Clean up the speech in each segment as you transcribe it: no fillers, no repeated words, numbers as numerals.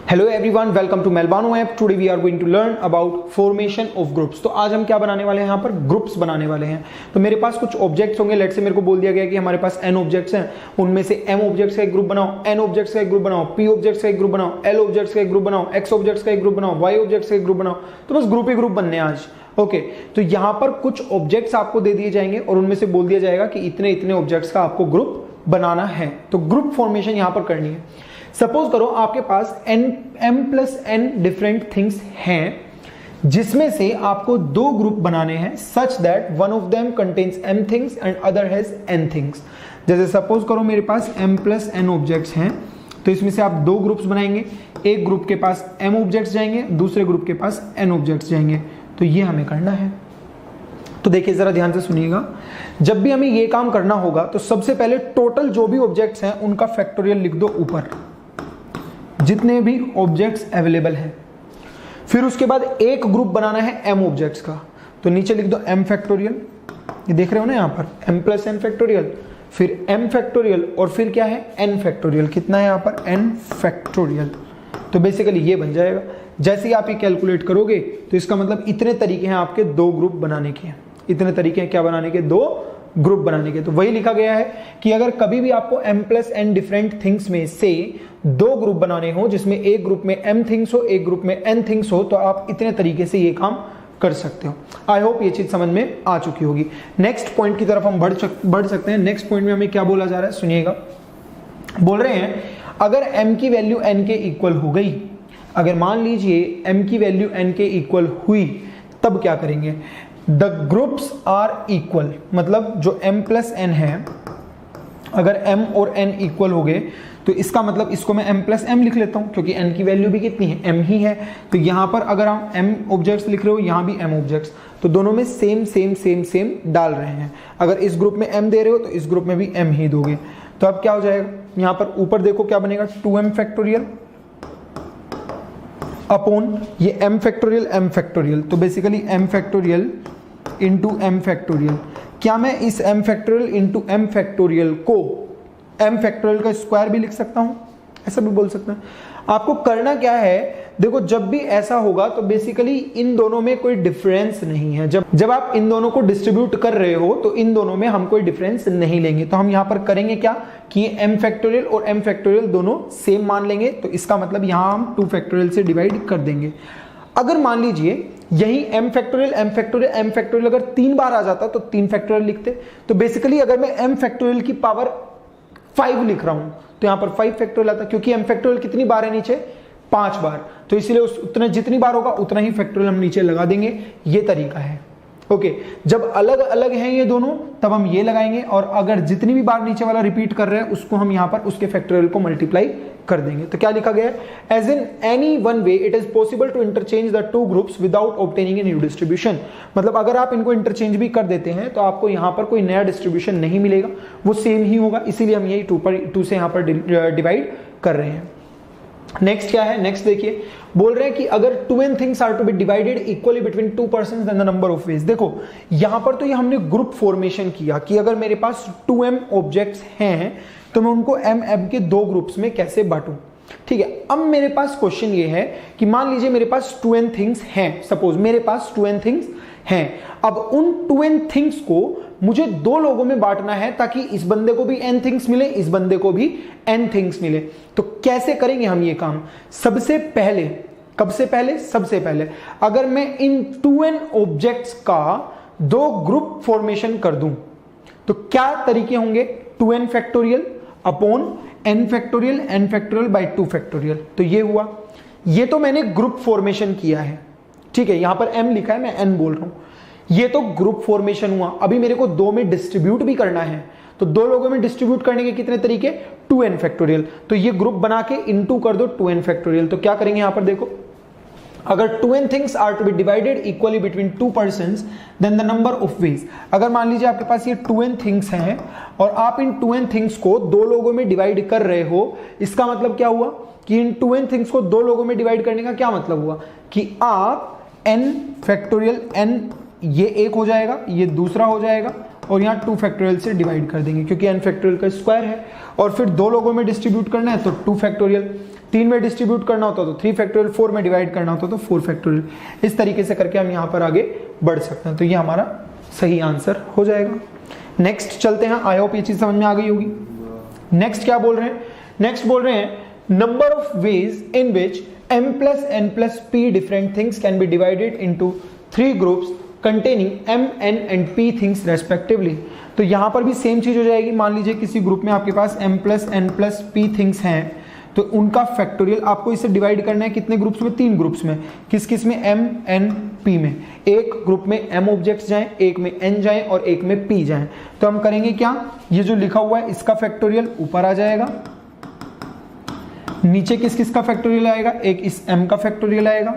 Hello everyone, welcome to मेलबानो app. Today we are going to learn about formation of groups. तो आज हम क्या बनाने वाले हैं, यहाँ पर ग्रुप्स बनाने वाले हैं। तो मेरे पास कुछ ऑब्जेक्ट्स होंगे। लेट्स से मेरे को बोल दिया गया कि हमारे पास n ऑब्जेक्ट्स हैं, उनमें से m ऑब्जेक्ट्स का एक ग्रुप बनाओ, n ऑब्जेक्ट्स का एक ग्रुप बनाओ, p ऑब्जेक्ट्स का एक ग्रुप बनाओ, l ऑब्जेक्ट्स का एक ग्रुप बनाओ, x ऑब्जेक्ट्स का एक ग्रुप बनाओ, y ऑब्जेक्ट्स का एक ग्रुप बनाओ। तो बस ग्रुप ही ग्रुप बनने हैं आज। ओके तो यहाँ पर कुछ ऑब्जेक्ट्स आपको दे दिए जाएंगे और उनमें से बोल दिया जाएगा कि इतने इतने ऑब्जेक्ट्स का आपको ग्रुप बनाना है। तो ग्रुप फॉर्मेशन यहाँ पर करनी है। सपोज करो आपके पास m+n डिफरेंट थिंग्स हैं, जिसमें से आपको दो ग्रुप बनाने हैं such that one of them contains m things and other has n things. जैसे सपोज करो मेरे पास m+n ऑब्जेक्ट्स हैं, तो इसमें से आप दो ग्रुप्स बनाएंगे। एक ग्रुप के पास m ऑब्जेक्ट्स जाएंगे, दूसरे ग्रुप के पास n ऑब्जेक्ट्स जाएंगे। तो ये हमें करना है। तो देखिए जरा ध्यान से सुनिएगा, जब भी हमें ये काम करना होगा तो सबसे पहले टोटल जो भी ऑब्जेक्ट्स हैं उनका फैक्टोरियल लिख दो ऊपर, जितने भी ऑब्जेक्ट्स अवेलेबल हैं। फिर उसके बाद एक ग्रुप बनाना है m ऑब्जेक्ट्स का, तो नीचे लिख दो m फैक्टोरियल। ये देख रहे हो ना यहाँ पर m+n फैक्टोरियल, फिर m फैक्टोरियल और फिर क्या है n फैक्टोरियल। कितना है यहाँ पर n फैक्टोरियल। तो बेसिकली ये बन जाएगा। जैसे ही आप ये कैलकुलेट करोगे तो इसका मतलब इतने तरीके हैं आपके दो ग्रुप बनाने के। इतने तरीके हैं क्या बनाने के, दो ग्रुप बनाने के। तो वही लिखा गया है कि अगर कभी भी आपको m+n डिफरेंट थिंग्स में से दो ग्रुप बनाने हो, जिसमें एक ग्रुप में m थिंग्स हो, एक ग्रुप में n थिंग्स हो, तो आप इतने तरीके से ये काम कर सकते हो। आई होप ये चीज समझ में आ चुकी होगी। नेक्स्ट पॉइंट की तरफ हम बढ़ सकते हैं। नेक्स्ट पॉइंट में हमें क्या बोला जा रहा है, सुनिएगा। बोल रहे हैं अगर m की वैल्यू n के इक्वल हो गई, अगर मान लीजिए m की वैल्यू n के इक्वल हुई, तब क्या करेंगे। द ग्रुप्स आर इक्वल, मतलब जो m+n है, अगर m और n इक्वल हो गए तो इसका मतलब इसको मैं m+m लिख लेता हूं, क्योंकि n की वैल्यू भी कितनी है, m ही है। तो यहां पर अगर हम m ऑब्जेक्ट्स लिख रहे हो, यहां भी m ऑब्जेक्ट्स, तो दोनों में सेम सेम सेम सेम डाल रहे हैं। अगर इस ग्रुप में m दे रहे हो तो इस ग्रुप में भी m ही दोगे। तो अब क्या हो जाएगा, यहां पर ऊपर देखो क्या बनेगा, 2m फैक्टोरियल अपॉन ये m फैक्टोरियल। तो basically m factorial into m factorial. क्या मैं इस m factorial into m factorial को m फैक्टोरियल का स्क्वायर भी लिख सकता हूं, ऐसा भी बोल सकते हैं। आपको करना क्या है, देखो जब भी ऐसा होगा तो बेसिकली इन दोनों में कोई डिफरेंस नहीं है। जब आप इन दोनों को डिस्ट्रीब्यूट कर रहे हो तो इन दोनों में हम कोई डिफरेंस नहीं लेंगे। तो हम यहां पर करेंगे क्या कि m फैक्टोरियल और m फैक्टोरियल दोनों सेम मान लेंगे। तो इसका मतलब यहां हम 2 फैक्टोरियल से डिवाइड कर देंगे। अगर मान लीजिए यही m फैक्टोरियल अगर 3 बार आ जाता तो 3 फैक्टोरियल लिखते। तो बेसिकली अगर मैं m फैक्टोरियल की पावर 5 लिख रहा हूं तो यहां पर 5 फैक्टोरियल आता, क्योंकि m फैक्टोरियल कितनी बार है नीचे, 5 बार। तो इसलिए उतना जितनी बार होगा उतना ही फैक्टोरियल हम नीचे लगा देंगे। ये तरीका है। ओके जब अलग अलग हैं ये दोनों तब हम ये लगाएंगे, और अगर जितनी भी बार नीचे वाला रिपीट कर रहे हैं उसको हम यहां पर उसके फैक्टोरियल को मल्टीप्लाई कर देंगे। तो क्या लिखा गया है, as in any one way it is possible to interchange the two groups without obtaining a new distribution. मतलब अगर आप इनको इंटरचेंज भी कर देते हैं तो आपको यहां पर कोई नया डिस्ट्रीब्यूशन नहीं मिलेगा, वो सेम ही होगा। इसीलिए हम यही 2 से यहां पर डिवाइड कर रहे हैं। नेक्स्ट क्या है, नेक्स्ट देखिए, बोल रहे हैं कि अगर 2n things are to be divided equally between 2 persons then the number of ways. देखो यहां पर तो ये हमने ग्रुप फॉर्मेशन किया कि अगर मेरे पास 2m ऑब्जेक्ट्स हैं तो मैं उनको m के दो ग्रुप्स में कैसे बांटूं। ठीक है, अब मेरे पास क्वेश्चन ये है कि मान लीजिए मेरे पास 2n थिंग्स हैं, सपोज मेरे पास 2n थिंग्स हैं। अब उन 2n थिंग्स को मुझे दो लोगों में बांटना है ताकि इस बंदे को भी n थिंग्स मिले, इस बंदे को भी n थिंग्स मिले। तो कैसे करेंगे हम ये काम, सबसे पहले सबसे पहले अगर मैं इन 2n ऑब्जेक्ट्स का दो ग्रुप फॉर्मेशन कर दूं तो क्या तरीके होंगे, 2n factorial upon n factorial by 2 factorial. तो ये हुआ, ये तो मैंने ग्रुप फॉर्मेशन किया है। ठीक है, यहां पर m लिखा है, मैं n बोल रहा हूं। ये तो ग्रुप फॉर्मेशन हुआ। अभी मेरे को दो में डिस्ट्रीब्यूट भी करना है, तो दो लोगों में डिस्ट्रीब्यूट करने के कितने तरीके, 2n फैक्टोरियल। तो ये ग्रुप बना के इनटू कर दो 2n फैक्टोरियल। तो क्या करेंगे यहां पर देखो, अगर 2n things are to be divided equally between 2 persons then the number of ways. अगर मान लीजिए आपके पास ये 2n थिंग्स हैं और आप इन 2n थिंग्स को दो लोगों में डिवाइड कर रहे हो, इसका मतलब क्या हुआ कि इन 2n थिंग्स को दो लोगों में डिवाइड करने का क्या मतलब हुआ कि आप n फैक्टोरियल n, ये एक हो जाएगा, ये दूसरा हो जाएगा, और यहाँ 2 फैक्टोरियल से डिवाइड कर देंगे क्योंकि n फैक्टोरियल का स्क्वायर है। और फिर दो लोगों में डिस्ट्रीब्यूट करना है तो 2 फैक्टोरियल, 3 में डिस्ट्रीब्यूट करना होता तो 3 फैक्टोरियल, 4 में डिवाइड करना होता तो 4 फैक्टोरियल। इस तरीके से करके हम यहाँ पर आगे बढ़ सकते हैं, तो ये हमारा सही आंसर हो जाएगा। नेक्स्ट चलते हैं, आई होप ये चीज समझ में आ गई होगी। नेक्स्ट क्या बोल रहे हैं, नेक्स्ट बोल रहे हैं number of ways in which m plus n plus p different things can be divided into 3 groups containing m, n and p things respectively। तो यहां पर भी सेम चीज हो जाएगी। मान लीजिए किसी ग्रुप में आपके पास m plus n plus p things हैं, तो उनका फैक्टोरियल आपको इसे डिवाइड करना है कितने ग्रुप्स में, 3 ग्रुप्स में। किस किस में, m, n, p में। एक ग्रुप में m ऑब्जेक्ट्स जाएं, एक में n जाएं और एक में p जाएं। तो हम करेंगे क्या, ये जो लिखा हुआ है इसका फैक्टोरियल ऊपर आ जाएगा, नीचे किस किस का फैक्टोरियल आएगा, एक इस m का फैक्टोरियल आएगा,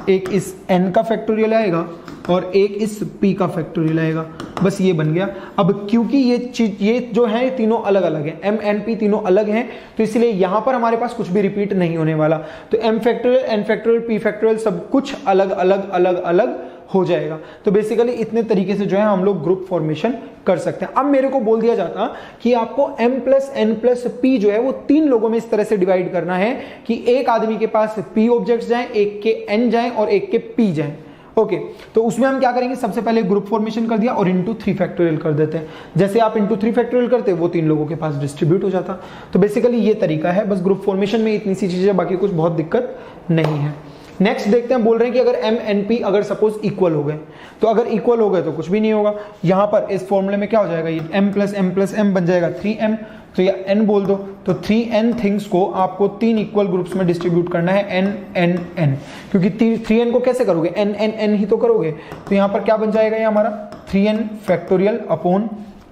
एक इस n का फैक्टोरियल आएगा और एक इस p का फैक्टोरियल आएगा। बस ये बन गया। अब क्योंकि ये जो है तीनों अलग अलग हैं, m n p तीनों अलग हैं, तो इसलिए यहां पर हमारे पास कुछ भी रिपीट नहीं होने वाला। तो m factorial, n factorial, p factorial सब कुछ अलग अलग अलग अलग हो जाएगा। तो बेसिकली इतने तरीके से जो है हम लोग ग्रुप फॉर्मेशन कर सकते हैं। अब मेरे को बोल दिया जाता कि आपको m plus n plus p जो है वो 3 लोगों में इस तरह से डिवाइड करना है कि एक आदमी के पास p ऑब्जेक्ट्स जाएं, एक के n जाएं और एक के p जाएं। ओके, तो उसमें हम क्या करेंगे, सबसे पहले ग्रुप फॉर्मेशन कर दिया और इंटू 3 फैक्टोरियल कर देते हैं। जैसे आप इंटू 3 फैक्टोरियल करते वो 3 लोगों के पास डिस्ट्रीब्यूट हो जाता। तो बेसिकली ये तरीका है, बस ग्रुप फॉर्मेशन में इतनी सी चीजें, बाकी कुछ बहुत दिक्कत नहीं है। नेक्स्ट देखते हैं, बोल रहे हैं कि अगर m n p अगर सपोज इक्वल हो गए, तो अगर इक्वल हो गए तो कुछ भी नहीं होगा। यहां पर इस फॉर्मूले में क्या हो जाएगा, ये m प्लस m बन जाएगा 3m, तो ये n बोल दो। तो 3n थिंग्स को आपको 3 इक्वल ग्रुप्स में डिस्ट्रीब्यूट करना है, n n n, क्योंकि 3n को कैसे करोगे, n n n ही तो करोगे। तो यहां पर क्या बन जाएगा, ये हमारा 3n factorial upon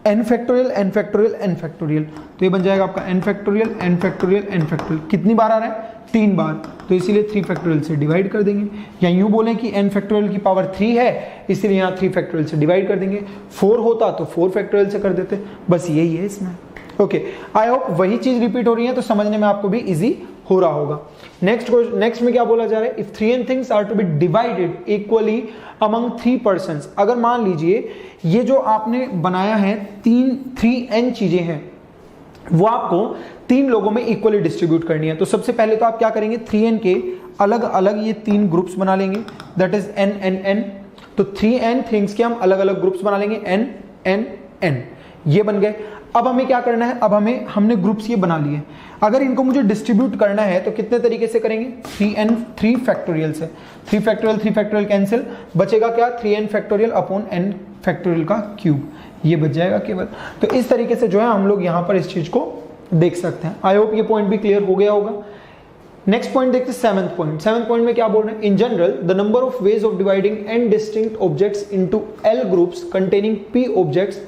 n factorial n factorial n factorial. तो ये बन जाएगा आपका n factorial n factorial n factorial. कितनी बार आ रहा है, 3 बार, तो इसीलिए 3 फैक्टोरियल से डिवाइड कर देंगे। या यूं बोलें कि n फैक्टोरियल की पावर 3 है, इसीलिए यहाँ 3 फैक्टोरियल से डिवाइड कर देंगे। 4 होता तो 4 फैक्टोरियल से कर देते। बस यही है इसमें। ओके, आई होप वही चीज रिपीट हो रही है तो समझने में आपको भी इजी हो रहा होगा। नेक्स्ट में क्या बोला जा रहा है, if 3n things are to be divided equally among 3 persons. अगर मान लीजिए ये जो आपने बनाया है 3n चीजें हैं, वो आपको 3 लोगों में इक्वली डिस्ट्रीब्यूट करनी है। तो सबसे पहले तो आप क्या करेंगे, 3n के अलग अलग ये 3 ग्रुप्स बना लेंगे, that is n n n। तो 3n थिंग्स के हम अलग अलग ग्रुप्स बना लेंगे, n n n, ये बन गए। अब हमें क्या करना है, अब हमने ग्रुप्स ये बना लिए। अगर इनको मुझे डिस्ट्रीब्यूट करना है तो कितने तरीके से करेंगे, 3 फैक्टोरियल से। 3 फैक्टोरियल कैंसिल, बचेगा क्या, 3n factorial upon n factorial का क्यूब, ये बच जाएगा केवल। तो इस तरीके से जो है हम लोग यहाँ पर इस चीज को देख सकते हैं। आई होप ये पॉइंट भी क्लियर हो गया होगा। नेक्स्ट पॉइंट देखते हैं, 7th पॉइंट। 7th पॉइंट में क्या बोल रहे हैं, in general the number of ways of dividing n distinct objects into l groups containing p objects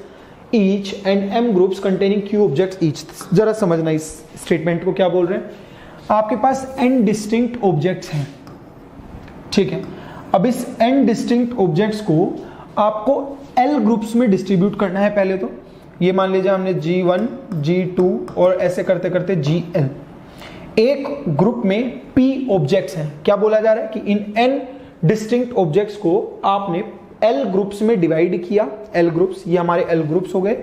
each and m groups containing q objects each। जरा समझना इस स्टेटमेंट को, क्या बोल रहे हैं, आपके पास n डिस्टिंक्ट ऑब्जेक्ट्स हैं, ठीक है। अब इस n डिस्टिंक्ट ऑब्जेक्ट्स को आपको l ग्रुप्स में डिस्ट्रीब्यूट करना है। पहले तो ये मान लीजिए हमने g1 g2 और ऐसे करते करते gl। एक ग्रुप में p ऑब्जेक्ट्स हैं, क्या बोला जा रहा है कि इन n डिस्टिंक्ट ऑब्जेक्ट्स को आपने L ग्रुप्स में डिवाइड किया। L ग्रुप्स, ये हमारे L ग्रुप्स हो गए।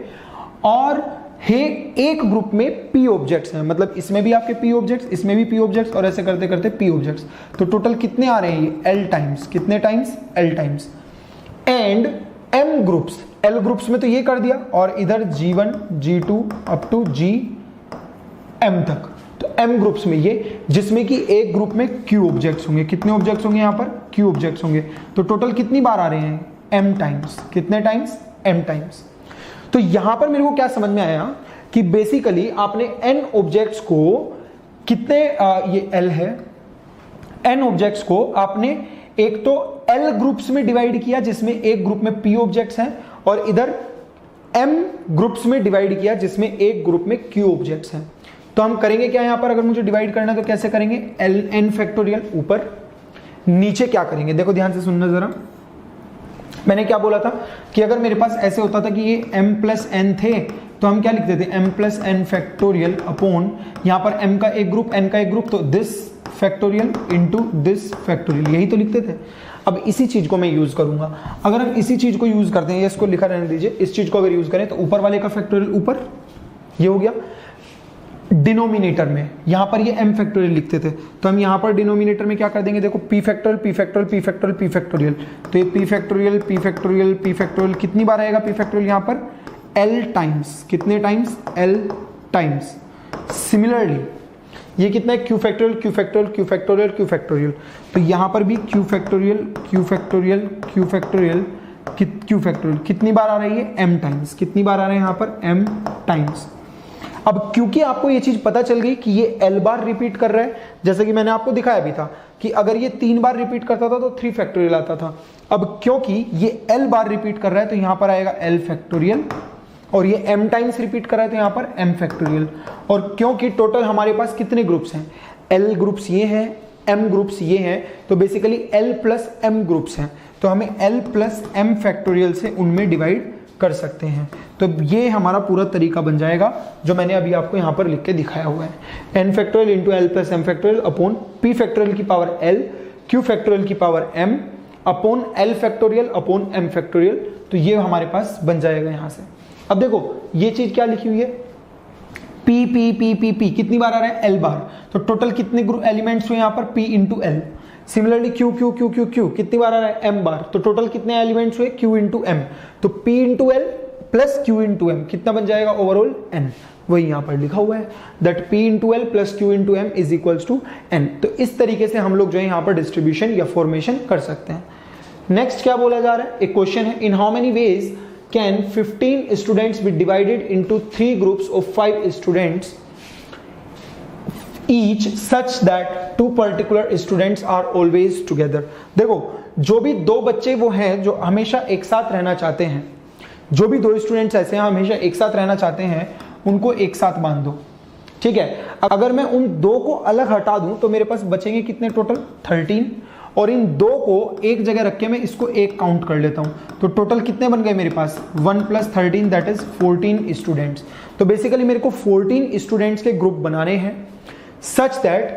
और है एक ग्रुप में P ऑब्जेक्ट्स हैं, मतलब इसमें भी आपके P ऑब्जेक्ट्स, इसमें भी P ऑब्जेक्ट्स और ऐसे करते करते P ऑब्जेक्ट्स। तो टोटल कितने आ रहे हैं ये, L टाइम्स, कितने times, L times. And M groups, L groups में तो ये कर दिया, और इधर G1 G2 up to GM तक। तो M ग्रुप्स में ये, जिसमें कि एक ग्रुप में Q ऑब्जेक्ट्स होंगे। कितने ऑब्जेक्ट्स होंगे यहाँ पर, Q ऑब्जेक्ट्स होंगे। तो टोटल कितनी बार आ रहे हैं, M टाइम्स। कितने टाइम्स, M टाइम्स। तो यहां पर मेरे को क्या समझ में आया कि बेसिकली आपने N ऑब्जेक्ट्स को कितने, ये L है, N ऑब्जेक्ट्स को आपने एक तो L ग्रुप्स में डिवाइड किया जिसमें एक ग्रुप में P ऑब्जेक्ट्स हैं, और इधर M ग्रुप्स में डिवाइड किया जिसमें एक ग्रुप में Q ऑब्जेक्ट्स हैं। तो हम करेंगे क्या, यहां पर अगर मुझे डिवाइड करना है तो कैसे करेंगे, n फैक्टोरियल ऊपर, नीचे क्या करेंगे, देखो ध्यान से सुनना जरा। मैंने क्या बोला था कि अगर मेरे पास ऐसे होता था कि ये m प्लस n थे, तो हम क्या लिखते थे, m plus n factorial upon, यहां पर m का एक ग्रुप n का एक ग्रुप, तो this factorial into this factorial, यही तो लिखते थे। अब इसी चीज को मैं यूज करूंगा। अगर हम इसी चीज को यूज करते हैं, इसको लिखा रहने दीजिए, इस चीज को अगर यूज करें तो ऊपर वाले का फैक्टोरियल ऊपर, ये हो गया। डिनोमिनेटर में, यहां पर ये m फैक्टोरियल लिखते थे, तो हम यहां पर डिनोमिनेटर में क्या कर देंगे, देखो p factorial p factorial p factorial p factorial, तो ये p factorial p factorial p factorial कितनी बार आएगा p फैक्टोरियल यहां पर l टाइम्स, कितने टाइम्स l टाइम्स। सिमिलरली ये कितना है q factorial q factorial q factorial q factorial, तो यहां पर भी q factorial q factorial q factorial q factorial कितनी बार आ रही है m टाइम्स, कितनी बार आ रहे हैं यहां पर m टाइम्स। अब क्योंकि आपको ये चीज पता चल गई कि ये l बार रिपीट कर रहा है, जैसे कि मैंने आपको दिखाया भी था कि अगर ये 3 बार रिपीट करता था तो 3 फैक्टोरियल आता था। अब क्योंकि ये l बार रिपीट कर रहा है तो यहां पर आएगा l फैक्टोरियल, और ये m टाइम्स रिपीट कर रहा है तो यहां पर m फैक्टोरियल। और क्योंकि टोटल हमारे पास कितने ग्रुप्स हैं, l ग्रुप्स ये हैं, m ग्रुप्स ये हैं, तो basically l plus m groups हैं, तो हमें l प्लस m फैक्टोरियल से उनमें डिवाइड कर सकते हैं। तो ये हमारा पूरा तरीका बन जाएगा जो मैंने अभी आपको यहाँ पर लिख के दिखाया हुआ है, n factorial into l plus m factorial upon p factorial की पावर l q फैक्टोरियल की power m upon l factorial upon m factorial. तो ये हमारे पास बन जाएगा यहाँ से। अब देखो ये चीज क्या लिखी हुई है, p p p p p कितनी बार आ रहा है l बार, तो टोटल कितने एलिमेंट्स हुए यहाँ पर p into l। Similarly q q q q q कितनी बार आ रहा है m बार, तो टोटल कितने एलिमेंट्स हुए q इंटू m, तो p into l plus q into m कितना बन जाएगा ओवरऑल n, वही यहाँ पर लिखा हुआ है that p into l plus q into m is equals to n। तो इस तरीके से हम लोग जो है यहाँ पर डिस्ट्रीब्यूशन या फॉर्मेशन कर सकते हैं। नेक्स्ट क्या बोला जा रहा है, एक क्वेश्चन है, in how many ways can 15 students be divided into 3 groups of 5 students each such that 2 particular students are always together। देखो जो भी दो बच्चे वो हैं जो हमेशा एक साथ रहना चाहते हैं, जो भी दो स्टूडेंट्स ऐसे हैं हमेशा एक साथ रहना चाहते हैं, उनको एक साथ बांध दो, ठीक है। अगर मैं उन दो को अलग हटा दूं तो मेरे पास बचेंगे कितने टोटल 13, और इन दो को एक जगह रख के मैं इसको एक काउंट कर लेता हूं, तो टोटल कितने बन गए मेरे पास 1 प्लस 13 दैट इज 14 स्टूडेंट्स। तो बेसिकली मेरे को 14 स्टूडेंट्स के ग्रुप बनाने हैं सच दैट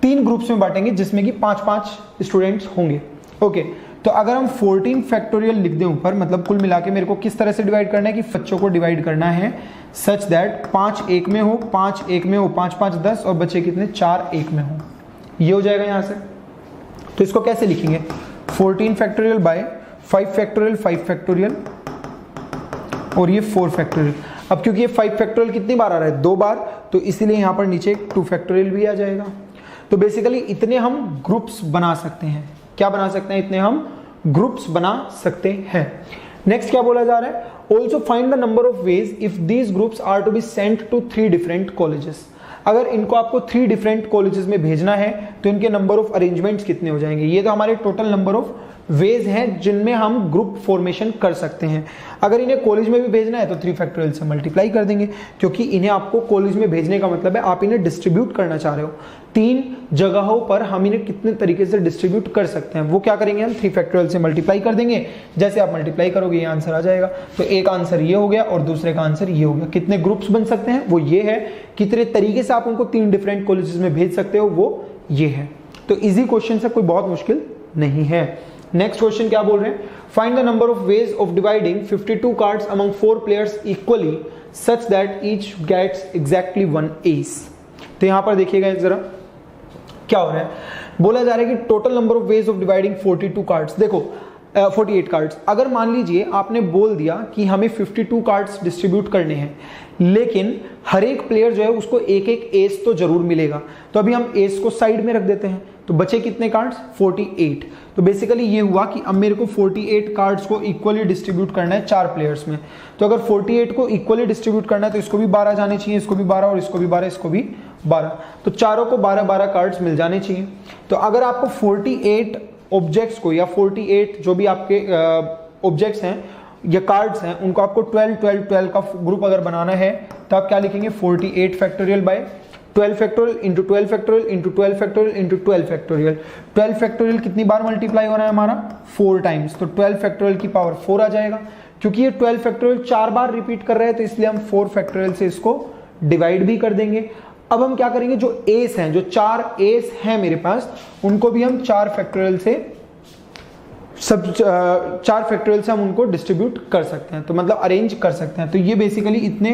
3 ग्रुप्स में बांटेंगे जिसमें कि 5-5 स्टूडेंट्स होंगे, ओके। तो अगर हम 14 फैक्टोरियल लिख दें ऊपर, मतलब कुल मिला के मेरे को किस तरह से डिवाइड करना है कि बच्चों को डिवाइड करना है सच दैट 5 एक में हो, 5 एक में हो, 5 5 10 और बच्चे कितने 4 एक में हो, ये हो जाएगा यहां से। तो इसको कैसे लिखेंगे 14 फैक्टोरियल बाय 5 फैक्टोरियल 5 फैक्टोरियल और ये 4 फैक्टोरियल। अब क्योंकि ये 5 फैक्टोरियल कितनी बार आ रहा है 2 बार, तो इसीलिए यहां पर नीचे 2 फैक्टोरियल भी आ जाएगा। तो बेसिकली इतने हम ग्रुप्स बना सकते हैं, क्या बना सकते हैं, इतने हम ग्रुप्स बना सकते हैं। नेक्स्ट क्या बोला जा रहा है, also find the number of ways if these groups are to be sent to 3 different colleges. अगर इनको आपको 3 डिफरेंट कॉलेजेस में भेजना है तो इनके नंबर ऑफ अरेंजमेंट्स कितने हो जाएंगे। ये तो हमारे टोटल नंबर ऑफ वेज हैं जिनमें हम ग्रुप फॉर्मेशन कर सकते हैं। अगर इन्हें कॉलेज में भी भेजना है तो 3 फैक्टोरियल से मल्टीप्लाई कर देंगे, क्योंकि इन्हें आपको कॉलेज में भेजने का मतलब है आप इन्हें डिस्ट्रीब्यूट करना चाह रहे हो। 3 जगहों पर हम इन्हें कितने तरीके से डिस्ट्रीब्यूट कर सकते हैं वो क्या करेंगे हम 3 फैक्टोरियल से मल्टीप्लाई कर देंगे। जैसे आप मल्टीप्लाई करोगे ये आंसर आ जाएगा। तो एक आंसर ये हो गया और दूसरे का आंसर ये हो गया। कितने ग्रुप्स बन सकते हैं वो ये है, कितने तरीके से आप उनको 3 डिफरेंट कॉलेजेस में भेज सकते हो वो ये है। तो इजी क्वेश्चन है, कोई बहुत मुश्किल नहीं है। नेक्स्ट क्वेश्चन क्या बोल रहे हैं, find the number of ways of dividing 52 cards among 4 players equally such that each gets exactly 1 ace. तो यहां पर देखिएगा जरा क्या हो रहा है, बोला जा रहा है कि total number of ways of dividing 42 cards. देखो 48 कार्ड्स, अगर मान लीजिए आपने बोल दिया कि हमें 52 कार्ड्स डिस्ट्रीब्यूट करने हैं, लेकिन हर एक प्लेयर जो है उसको एक एक एस तो जरूर मिलेगा। तो अभी हम एस को साइड में रख देते हैं, तो बचे कितने कार्ड्स 48। तो बेसिकली ये हुआ कि अब मेरे को 48 कार्ड्स को इक्वली डिस्ट्रीब्यूट करना है 4 प्लेयर्स में। तो अगर 48 को इक्वली डिस्ट्रीब्यूट करना है तो इसको भी 12 जाने चाहिए, इसको भी 12 और इसको भी 12, इसको भी 12। तो चारों को 12-12 कार्ड्स मिल जाने चाहिए। तो अगर आपको 48 ऑब्जेक्ट्स को या 48 जो भी आपके ऑब्जेक्ट्स हैं या कार्ड्स हैं उनको आपको 12-12-12 का ग्रुप अगर बनाना है तो आप क्या लिखेंगे 48 factorial by 12 factorial into 12 factorial into 12 factorial into 12 factorial. 12 factorial कितनी बार मल्टीप्लाई हो रहा है हमारा 4 टाइम्स, तो 12 फैक्टोरियल की पावर 4 आ जाएगा। क्योंकि ये 12 फैक्टोरियल 4 बार रिपीट कर रहे हैं तो इसलिए हम 4 फैक्टोरियल से इसको डिवाइड भी कर देंगे। अब हम क्या करेंगे, जो एस हैं, जो 4 एस हैं मेरे पास, उनको भी हम 4 फैक्टोरियल से 4 फैक्टोरियल से हम उनको डिस्ट्रीब्यूट कर सकते हैं, तो मतलब अरेंज कर सकते हैं। तो ये बेसिकली इतने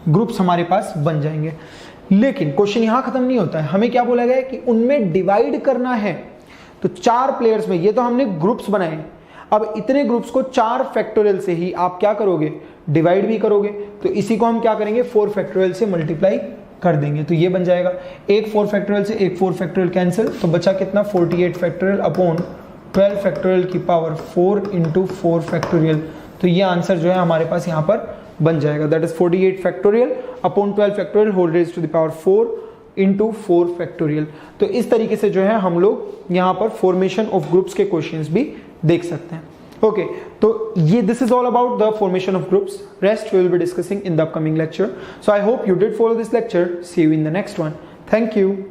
ग्रुप्स हमारे पास बन जाएंगे। लेकिन क्वेश्चन यहां खत्म नहीं होता है, हमें क्या बोला गया है कि उनमें डिवाइड करना है। तो 4 प्लेयर्स में, ये तो हमने ग्रुप्स बनाए, अब इतने ग्रुप्स को 4 फैक्टोरियल से ही आप क्या करोगे, डिवाइड भी करोगे। तो इसी को हम क्या करेंगे, 4 फैक्टोरियल से मल्टीप्लाई कर देंगे। तो ये बन जाएगा एक 4 फैक्टोरियल से एक 4 फैक्टोरियल कैंसिल, तो बचा कितना 48 फैक्टोरियल अपॉन 12 फैक्टोरियल की पावर 4 इंटू 4 फैक्टोरियल। तो ये आंसर जो है हमारे पास यहाँ पर बन जाएगा, that is 48 factorial upon 12 factorial whole raise to the power 4 into 4 factorial. तो इस तरीके से जो है हम लोग यहाँ पर फॉर्मेशन ऑफ ग्रुप्स के क्वेश्चंस भी देख सकते हैं। ओके, तो ये this is all about the formation of groups, rest we will be discussing in the upcoming lecture. So I hope you did follow this lecture, see you in the next one, thank you.